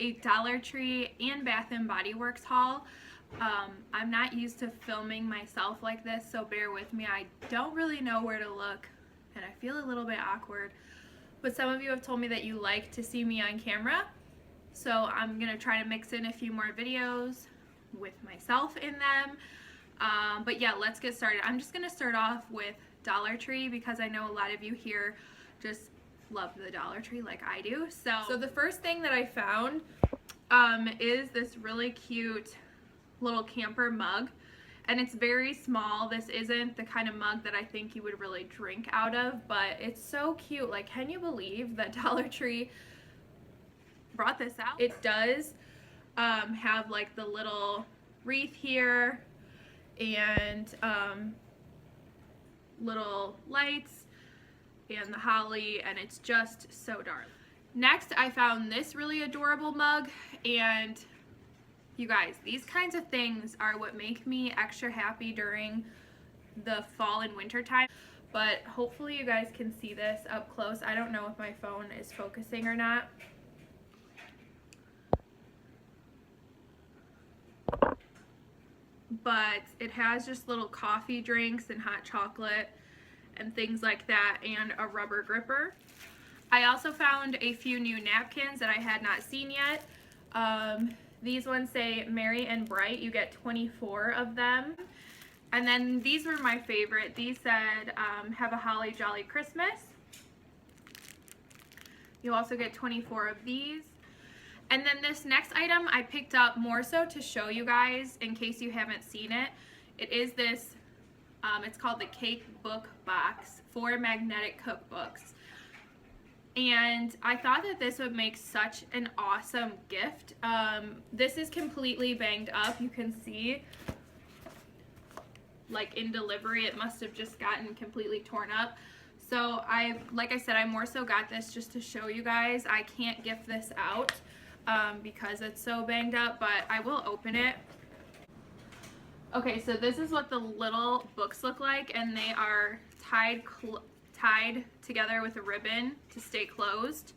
a Dollar Tree and Bath and Body Works haul. I'm not used to filming myself like this, so bear with me. I don't really know where to look and I feel a little bit awkward, but some of you have told me that you like to see me on camera, so I'm gonna try to mix in a few more videos with myself in them. But yeah, let's get started. I'm just gonna start off with Dollar Tree because I know a lot of you here just love the Dollar Tree like I do. So the first thing that I found is this really cute little camper mug, and it's very small. This isn't the kind of mug that I think you would really drink out of, but it's so cute. Like, can you believe that Dollar Tree brought this out? It does have like the little wreath here and little lights and the holly, and it's just so darling. Next, I found this really adorable mug, and you guys, these kinds of things are what make me extra happy during the fall and winter time. But hopefully you guys can see this up close. I don't know if my phone is focusing or not. But it has just little coffee drinks and hot chocolate and things like that, and a rubber gripper. I also found a few new napkins that I had not seen yet. These ones say Merry and Bright. You get 24 of them. And then these were my favorite. These said have a holly jolly Christmas. You also get 24 of these. And then this next item I picked up more so to show you guys in case you haven't seen it. It is this, it's called the Cake Book Box for magnetic cookbooks. And I thought that this would make such an awesome gift. This is completely banged up. You can see, like in delivery, it must have just gotten completely torn up. So like I said, I more so got this just to show you guys. I can't gift this out because it's so banged up, but I will open it. Okay, so this is what the little books look like, and they are tied together with a ribbon to stay closed.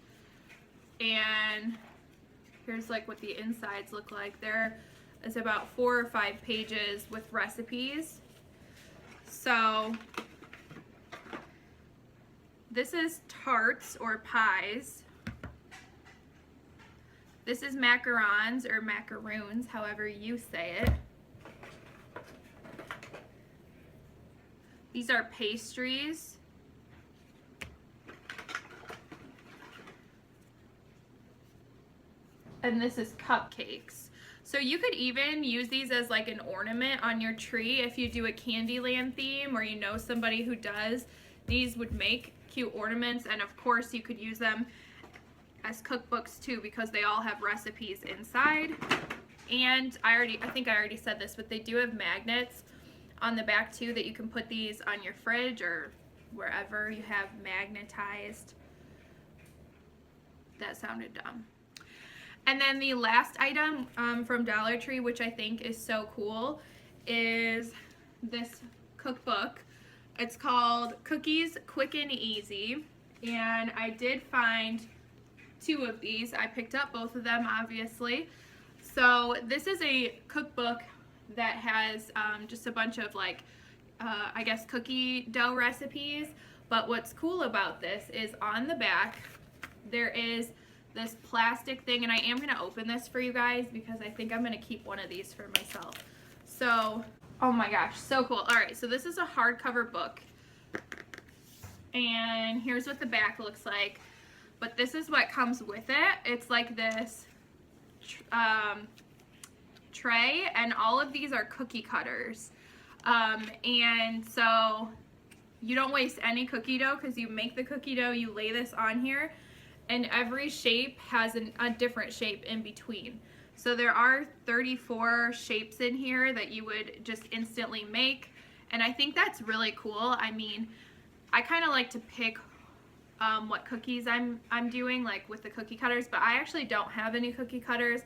And here's like what the insides look like. There is about 4 or 5 pages with recipes. So this is tarts or pies. This is macarons or macaroons, however you say it. These are pastries. And this is cupcakes. So you could even use these as like an ornament on your tree if you do a Candyland theme, or you know somebody who does. These would make cute ornaments, and of course you could use them as cookbooks too because they all have recipes inside. And I think I already said this, but they do have magnets on the back too that you can put these on your fridge or wherever you have magnetized. That sounded dumb. And then the last item from Dollar Tree, which I think is so cool, is this cookbook. It's called Cookies Quick and Easy, and I did find 2 of these. I picked up both of them, obviously. So this is a cookbook that has just a bunch of like, I guess, cookie dough recipes. But what's cool about this is on the back, there is this plastic thing, and I am going to open this for you guys because I think I'm going to keep one of these for myself. So, oh my gosh, so cool. Alright, so this is a hardcover book, and here's what the back looks like, but this is what comes with it. It's like this tray, and all of these are cookie cutters, and so you don't waste any cookie dough because you make the cookie dough, you lay this on here, and every shape has a different shape in between. So there are 34 shapes in here that you would just instantly make, and I think that's really cool. I mean, I kind of like to pick what cookies I'm doing, like with the cookie cutters, but I actually don't have any cookie cutters.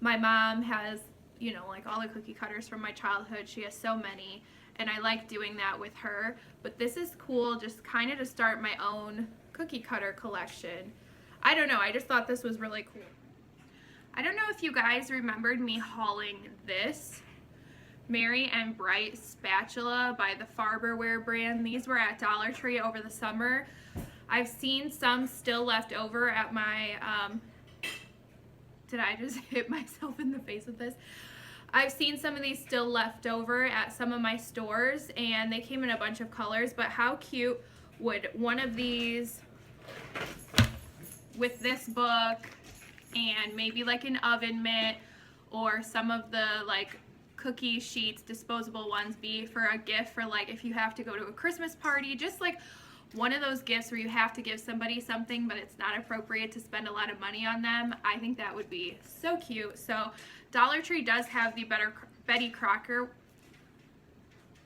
My mom has, you know, like all the cookie cutters from my childhood. She has so many, and I like doing that with her. But this is cool, just kind of to start my own cookie cutter collection. I don't know, I just thought this was really cool. I don't know if you guys remembered me hauling this Merry and Bright spatula by the Farberware brand. These were at Dollar Tree over the summer. I've seen some still left over at my, did I just hit myself in the face with this? I've seen some of these still left over at some of my stores, and they came in a bunch of colors, but how cute would one of these with this book and maybe like an oven mitt or some of the like cookie sheets, disposable ones, be for a gift for like if you have to go to a Christmas party, just like one of those gifts where you have to give somebody something but it's not appropriate to spend a lot of money on them. I think that would be so cute. So Dollar Tree does have the Betty Crocker,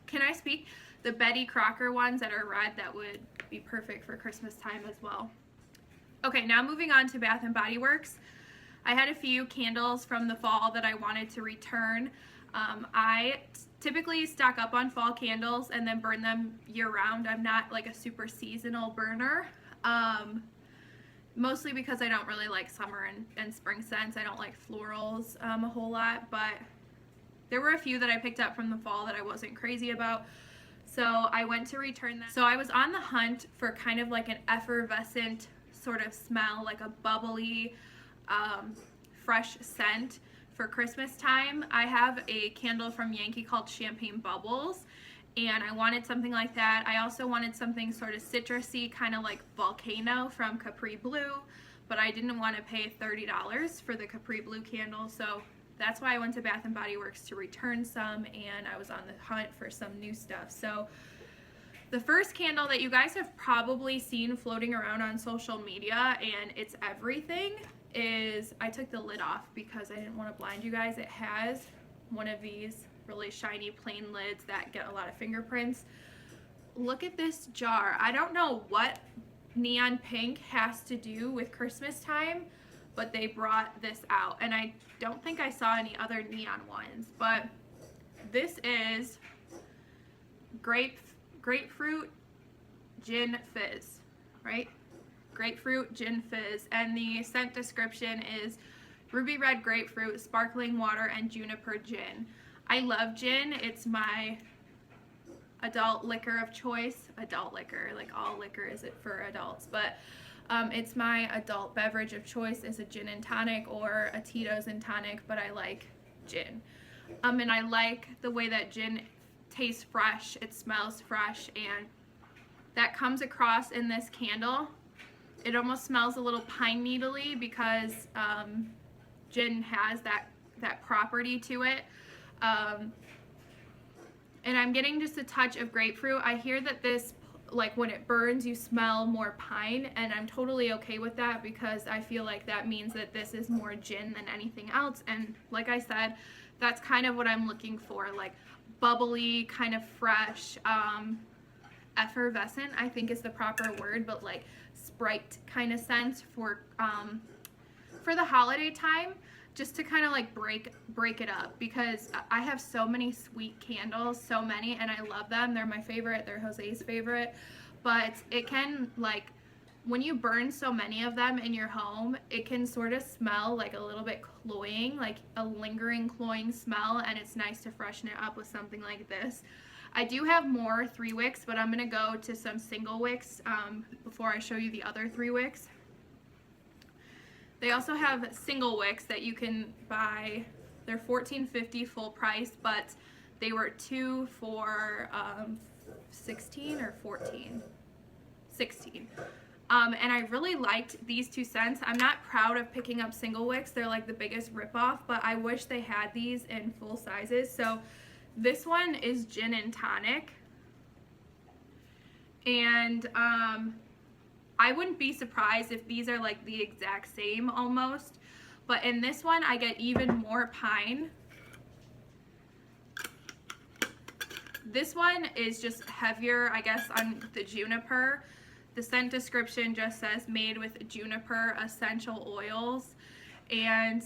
can I speak? The Betty Crocker ones that are red that would be perfect for Christmas time as well. Okay, now moving on to Bath & Body Works. I had a few candles from the fall that I wanted to return. I typically stock up on fall candles and then burn them year round. I'm not like a super seasonal burner, mostly because I don't really like summer and spring scents. I don't like florals a whole lot, but there were a few that I picked up from the fall that I wasn't crazy about. So I went to return them. So I was on the hunt for kind of like an effervescent sort of smell, like a bubbly, fresh scent for Christmas time. I have a candle from Yankee called Champagne Bubbles, and I wanted something like that. I also wanted something sort of citrusy, kind of like Volcano from Capri Blue, but I didn't want to pay $30 for the Capri Blue candle, so that's why I went to Bath & Body Works to return some, and I was on the hunt for some new stuff. So the first candle that you guys have probably seen floating around on social media, and it's everything, is, I took the lid off because I didn't want to blind you guys. It has one of these really shiny plain lids that get a lot of fingerprints. Look at this jar. I don't know what neon pink has to do with Christmas time, but they brought this out, and I don't think I saw any other neon ones, but this is grapefruit gin fizz, right? Grapefruit gin fizz, and the scent description is ruby red grapefruit, sparkling water, and juniper gin. I love gin. It's my adult liquor of choice. Adult liquor, like all liquor is it for adults, but it's my adult beverage of choice is a gin and tonic or a Tito's and tonic, but I like gin. And I like the way that gin tastes fresh, it smells fresh, and that comes across in this candle. It almost smells a little pine needle-y because gin has that property to it. And I'm getting just a touch of grapefruit. I hear that this, like when it burns, you smell more pine, and I'm totally okay with that because I feel like that means that this is more gin than anything else. And like I said, that's kind of what I'm looking for, like bubbly, kind of fresh, effervescent, I think is the proper word, but like Sprite kind of scent for the holiday time, just to kind of like break it up, because I have so many sweet candles, so many, and I love them. They're my favorite. They're Jose's favorite, but it can, like, when you burn so many of them in your home, it can sort of smell like a little bit cloying, like a lingering cloying smell, and it's nice to freshen it up with something like this. I do have more 3 wicks, but I'm going to go to some single wicks before I show you the other 3 wicks. They also have single wicks that you can buy. They're $14.50 full price, but they were 2 for $16 or $14. $16. And I really liked these 2 scents. I'm not proud of picking up single wicks. They're like the biggest ripoff, but I wish they had these in full sizes. So this one is gin and tonic, and I wouldn't be surprised if these are like the exact same almost, but in this one I get even more pine. This one is just heavier, I guess, on the juniper. The scent description just says made with juniper essential oils, and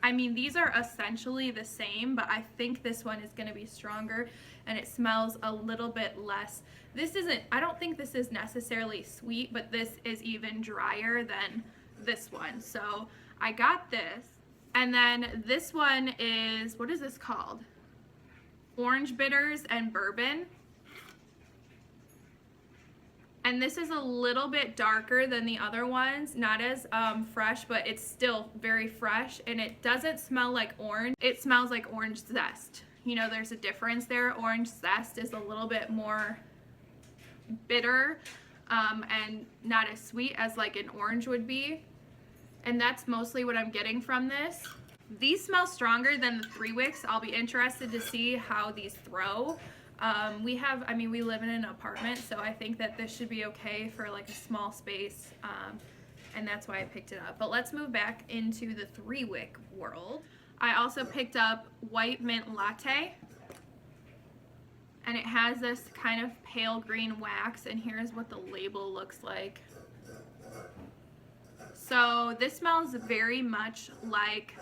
I mean, these are essentially the same, but I think this one is going to be stronger, and it smells a little bit less. This isn't, I don't think this is necessarily sweet, but this is even drier than this one. So I got this. And then this one is, what is this called? Orange bitters and bourbon. And this is a little bit darker than the other ones, not as fresh, but it's still very fresh, and it doesn't smell like orange. It smells like orange zest. You know, there's a difference there. Orange zest is a little bit more bitter and not as sweet as like an orange would be. And that's mostly what I'm getting from this. These smell stronger than the 3 wicks. I'll be interested to see how these throw. We live in an apartment, so I think that this should be okay for like a small space, and that's why I picked it up. But let's move back into the 3 wick world. I also picked up White Mint Latte, and it has this kind of pale green wax, and here's what the label looks like. So this smells very much like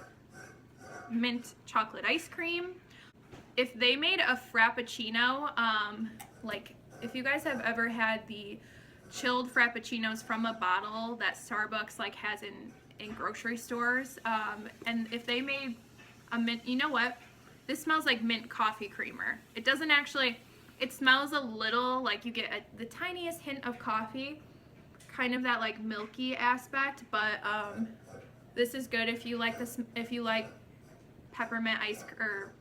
mint chocolate ice cream. If they made a Frappuccino, like if you guys have ever had the chilled Frappuccinos from a bottle that Starbucks like has in grocery stores, and if they made a mint, you know what? This smells like mint coffee creamer. It doesn't actually, it smells a little like you get the tiniest hint of coffee, kind of that like milky aspect, but this is good if you like this, if you like peppermint ice or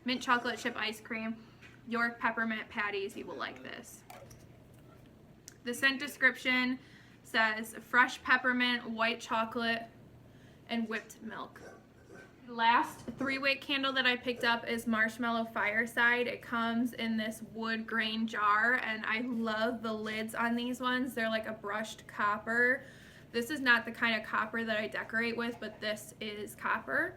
mint chocolate chip ice cream, York peppermint patties, you will like this. The scent description says fresh peppermint, white chocolate, and whipped milk. Last 3 wick candle that I picked up is Marshmallow Fireside. It comes in this wood grain jar, and I love the lids on these ones. They're like a brushed copper. This is not the kind of copper that I decorate with, but this is copper.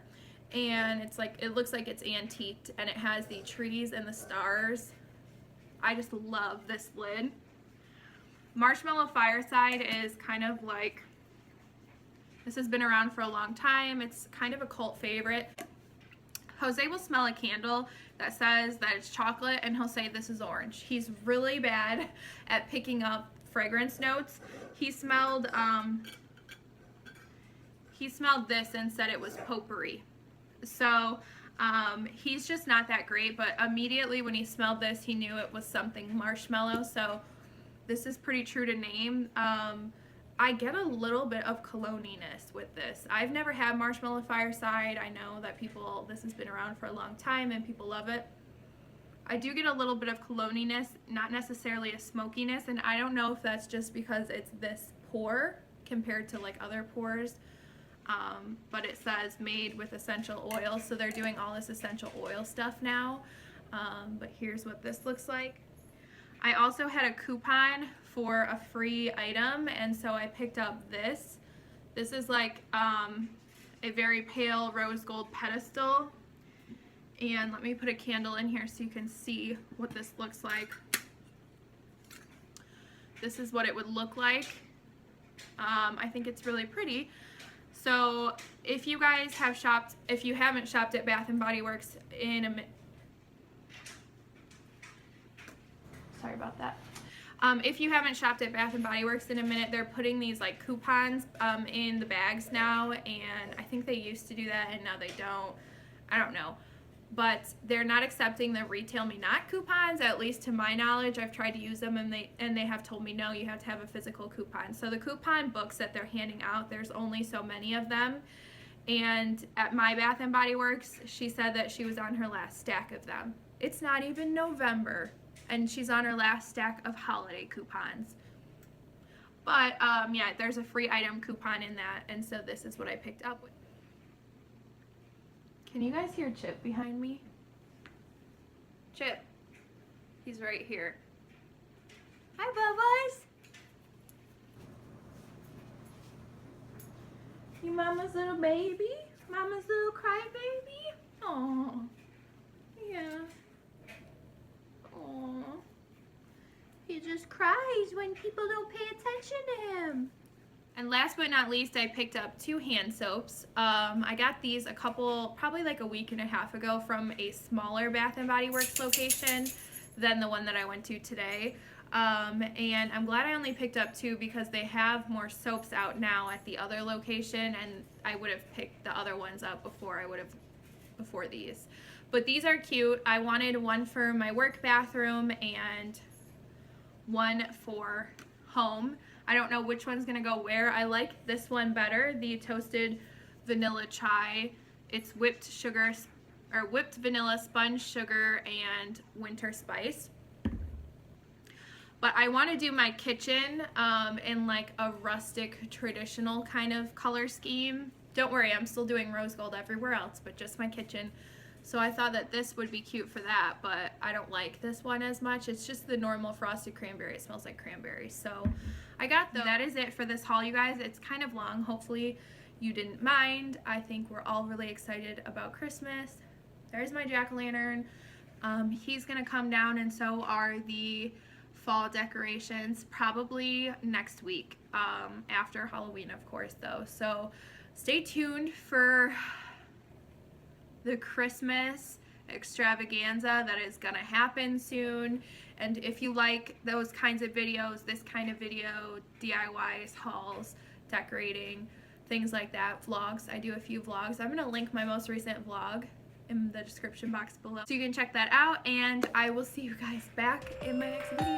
And it's like, it looks like it's antiqued, and it has the trees and the stars. I just love this lid. Marshmallow Fireside is kind of like, this has been around for a long time. It's kind of a cult favorite. Jose will smell a candle that says that it's chocolate, and he'll say this is orange. He's really bad at picking up fragrance notes. He smelled this and said it was potpourri. So he's just not that great, but immediately when he smelled this, he knew it was something marshmallow. So this is pretty true to name. I get a little bit of cologne-iness with this. I've never had Marshmallow Fireside. I know that this has been around for a long time and people love it. I do get a little bit of cologne-iness, not necessarily a smokiness, and I don't know if that's just because it's this pour compared to like other pours. But it says made with essential oils, so they're doing all this essential oil stuff now. But here's what this looks like. I also had a coupon for a free item, and so I picked up this. This is like a very pale rose gold pedestal. And let me put a candle in here so you can see what this looks like. This is what it would look like. I think it's really pretty. So if you guys have shopped, if you haven't shopped at Bath & Body Works in a minute, sorry about that. If you haven't shopped at Bath & Body Works in a minute, they're putting these like coupons in the bags now, and I think they used to do that and now they don't. I don't know. But they're not accepting the Retail Me Not coupons, at least to my knowledge. I've tried to use them, and they have told me no, you have to have a physical coupon. So the coupon books that they're handing out, there's only so many of them. And at my Bath & Body Works, she said that she was on her last stack of them. It's not even November, and she's on her last stack of holiday coupons. But yeah, there's a free item coupon in that, and so this is what I picked up with. Can you guys hear Chip behind me? Chip. He's right here. Hi, Bubba's. You mama's little baby? Mama's little crybaby? Aw. Yeah. Aw. He just cries when people don't pay attention to him. And last but not least, I picked up 2 hand soaps. I got these probably like a week and a half ago from a smaller Bath & Body Works location than the one that I went to today. And I'm glad I only picked up 2 because they have more soaps out now at the other location, and I would have picked the other ones up before these. But these are cute. I wanted one for my work bathroom and one for home. I don't know which one's gonna go where. I like this one better, the toasted vanilla chai. It's whipped sugar, or whipped vanilla, sponge sugar, and winter spice. But I want to do my kitchen in like a rustic, traditional kind of color scheme. Don't worry, I'm still doing rose gold everywhere else, but just my kitchen. So I thought that this would be cute for that, but I don't like this one as much. It's just the normal frosted cranberry. It smells like cranberry. So I got those. That is it for this haul, you guys. It's kind of long. Hopefully you didn't mind. I think we're all really excited about Christmas. There's my jack-o'-lantern. He's gonna come down, and so are the fall decorations, probably next week, after Halloween, of course, though. So stay tuned for the Christmas extravaganza that is gonna happen soon. And if you like those kinds of videos, this kind of video, DIYs, hauls, decorating, things like that, vlogs, I do a few vlogs. I'm gonna link my most recent vlog in the description box below so you can check that out, and I will see you guys back in my next video.